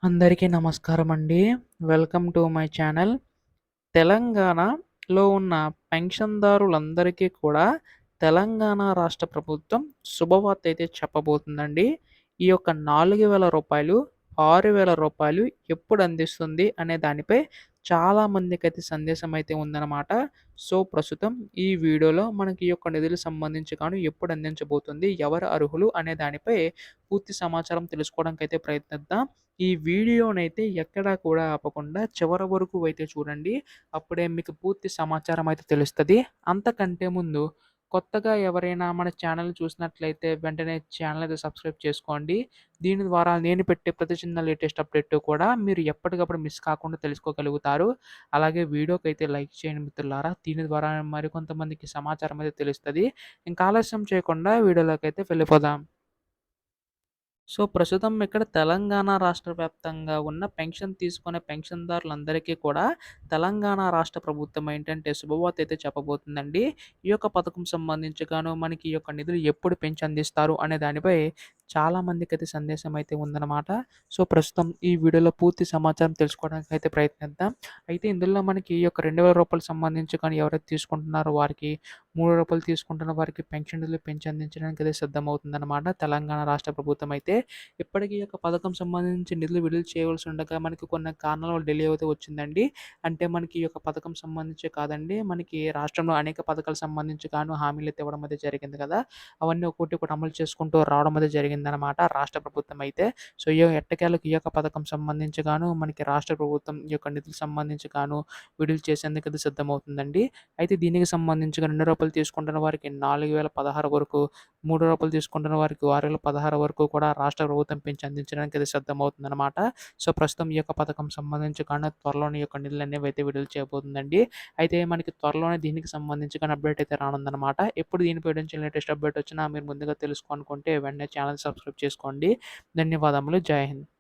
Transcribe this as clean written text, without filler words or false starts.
అందరికీ నమస్కారమండి. Welcome to my channel. తెలంగాణలో ఉన్న పెన్షన్‌దారులందరికీ కూడా తెలంగాణ రాష్ట్ర ప్రభుత్వం శుభవార్త అయితే చెప్పబోతుందండి. ఈ యొక్క రూ. 4,000, రూ. 6,000 ఎప్పుడు అందిస్తుంది అనే దానిపై చాలామందికైతే సందేశం అయితే ఉందన్నమాట. సో, ప్రస్తుతం ఈ వీడియోలో మనకి ఈ యొక్క నిధులకు సంబంధించి ఎప్పుడు అందించబోతుంది, ఎవరు అర్హులు అనే దానిపై పూర్తి సమాచారం తెలుసుకోవడానికైతే ప్రయత్నిద్దాం. ఈ వీడియోనైతే ఎక్కడా కూడా ఆపకుండా చివరి వరకు అయితే చూడండి. అప్పుడే మీకు పూర్తి సమాచారం అయితే తెలుస్తది. అంతకంటే ముందు కొత్తగా ఎవరైనా మన ఛానల్ చూసినట్లయితే వెంటనే ఛానల్ అయితే సబ్స్క్రైబ్ చేసుకోండి. దీని ద్వారా నేను పెట్టే ప్రతి చిన్న లేటెస్ట్ అప్డేట్ కూడా మీరు ఎప్పటికప్పుడు మిస్ కాకుండా తెలుసుకోగలుగుతారు. అలాగే వీడియోకైతే లైక్ చేయండి మిత్రులారా. దీని ద్వారా మరికొంతమందికి సమాచారం అయితే తెలుస్తది. ఇంకా ఆలస్యం చేయకుండా వీడియోలోకైతే వెళ్ళిపోదాం. సో, ప్రస్తుతం ఇక్కడ తెలంగాణ రాష్ట్ర వ్యాప్తంగా ఉన్న పెన్షన్ తీసుకునే పెన్షన్‌దారులందరికీ కూడా తెలంగాణ రాష్ట్ర ప్రభుత్వం ఏంటంటే శుభవార్త అయితే చెప్పబోతుందండి. ఈ యొక్క పథకం సంబంధించి మనకి ఈ యొక్క నిధులు ఎప్పుడు పెంచి అందిస్తారు అనే దానిపై చాలామందికైతే సందేశం అయితే ఉందన్నమాట. సో, ప్రస్తుతం ఈ వీడియోలో పూర్తి సమాచారం తెలుసుకోవడానికైతే ప్రయత్నిద్దాం. అయితే ఇందులో మనకి ఈ యొక్క రూ. 2,000 సంబంధించి ఎవరైతే తీసుకుంటున్నారో వారికి, రూ. 3 తీసుకుంటున్న వారికి పెన్షన్ నిధులు పెంచి అందించడానికి అయితే సిద్ధమవుతుందన్నమాట తెలంగాణ రాష్ట్ర ప్రభుత్వం అయితే. ఇప్పటికీ ఈ యొక్క పథకం సంబంధించి నిధులు విడుదల చేయవలసి ఉండగా మనకి కొన్ని కారణాల వల్ల డిలే అయితే వచ్చిందండి. అంటే మనకి ఈ యొక్క పథకం సంబంధించే కాదండి. మనకి రాష్ట్రంలో అనేక పథకాలకు సంబంధించి హామీలైతే ఇవ్వడం అయితే జరిగింది కదా! అవన్నీ ఒక్కోటి ఒకటి అమలు చేసుకుంటూ రావడం అయితే జరిగిందనమాట రాష్ట్ర ప్రభుత్వం అయితే. సో, ఎట్టకేలకు ఈ యొక్క పథకం సంబంధించి మనకి రాష్ట్ర ప్రభుత్వం ఈ యొక్క నిధులకు సంబంధించి విడుదల చేసేందుకు అయితే సిద్ధమవుతుందండి. అయితే దీనికి సంబంధించి రూ. 2 తీసుకుంటున్న వారికి 4,016 వరకు, రూ. 3 తీసుకుంటున్న వారికి 6,016 వరకు కూడా రాష్ట్ర ప్రభుత్వం పెంచి అందించడానికి అది సిద్ధమవుతుందనమాట. సో, ప్రస్తుతం ఈ యొక్క పథకం సంబంధించి త్వరలోనే ఈ యొక్క నిధులనేవి అయితే విడుదల చేయబోతుందండి. అయితే మనకి త్వరలోనే దీనికి సంబంధించి అప్డేట్ అయితే రానుందనమాట. ఎప్పుడు దీనిపై నుంచి లేటెస్ట్ అప్డేట్ వచ్చినా మీరు ముందుగా తెలుసుకోవాలనుకుంటే వెంటనే ఛానల్ సబ్స్క్రైబ్ చేసుకోండి. ధన్యవాదములు. జై హింద్.